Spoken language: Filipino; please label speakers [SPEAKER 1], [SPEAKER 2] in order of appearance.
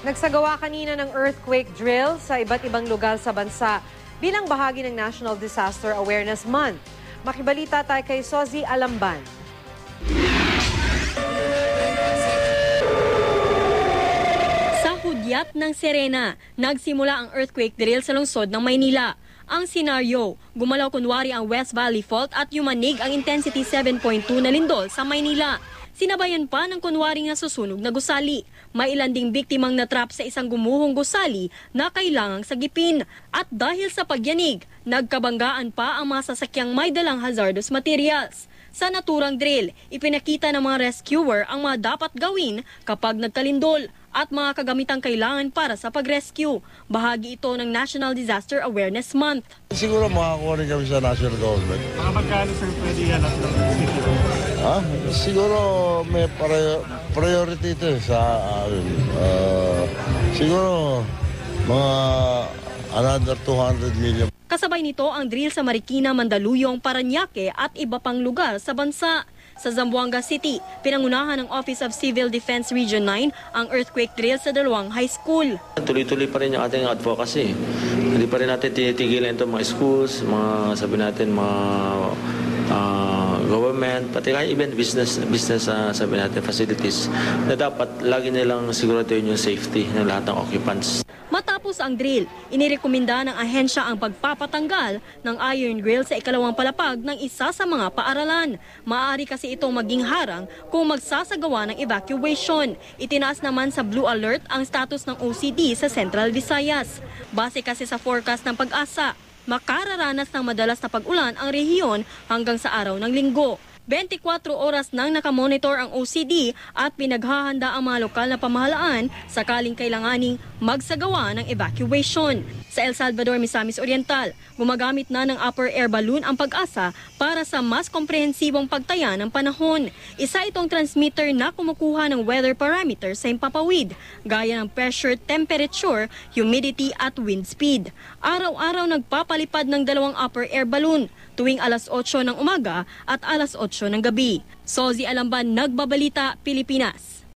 [SPEAKER 1] Nagsagawa kanina ng earthquake drill sa iba't ibang lugar sa bansa bilang bahagi ng National Disaster Awareness Month. Makibalita tayo kay Sozi Alamban.
[SPEAKER 2] Sa hudyat ng Serena, nagsimula ang earthquake drill sa lungsod ng Maynila. Ang senaryo, gumalaw kunwari ang West Valley Fault at yumanig ang intensity 7.2 na lindol sa Maynila. Sinabayan pa ng kunwaring nasusunog na gusali. May ilan ding biktimang natrap sa isang gumuhong gusali na kailangang sagipin. At dahil sa pagyanig, nagkabanggaan pa ang mga sasakyang may dalang hazardous materials. Sa naturang drill, ipinakita ng mga rescuer ang mga dapat gawin kapag nagkalindol at mga kagamitang kailangan para sa pag-rescue. Bahagi ito ng National Disaster Awareness Month.
[SPEAKER 3] Siguro makakuha rin kami sa national government.
[SPEAKER 4] Mga magkano sir pwede yan at
[SPEAKER 3] siguro may priority ito sa siguro mga another 200 million.
[SPEAKER 2] Kasabay nito ang drill sa Marikina, Mandaluyong, Parañaque at iba pang lugar sa bansa. Sa Zamboanga City, pinangunahan ng Office of Civil Defense Region 9 ang earthquake drill sa dalawang high school.
[SPEAKER 5] Tuloy-tuloy pa rin yung ating advocacy. Hindi pa rin natin tinitigilan ito mga schools, mga sabi natin mga government, pati kaya even business sabi natin facilities na dapat lagi nilang siguraduhin yung safety ng lahat ng occupants.
[SPEAKER 2] Matapos ang drill, inirekomenda ng ahensya ang pagpapatanggal ng iron grill sa ikalawang palapag ng isa sa mga paaralan. Maaari kasi itong maging harang kung magsasagawa ng evacuation. Itinaas naman sa blue alert ang status ng OCD sa Central Visayas. Base kasi sa forecast ng Pag-asa, makararanas ng madalas na pag-ulan ang rehiyon hanggang sa araw ng Linggo. 24 oras nang nakamonitor ang OCD at pinaghahanda ang mga lokal na pamahalaan sakaling kailanganing magsagawa ng evacuation. Sa El Salvador, Misamis Oriental, gumagamit na ng upper air balloon ang Pag-asa para sa mas komprehensibong pagtaya ng panahon. Isa itong transmitter na kumukuha ng weather parameters sa himpapawid, gaya ng pressure, temperature, humidity at wind speed. Araw-araw nagpapalipad ng dalawang upper air balloon tuwing alas 8 ng umaga at alas 8 ng gabi. Sozi Alamban, Nagbabalita, Pilipinas.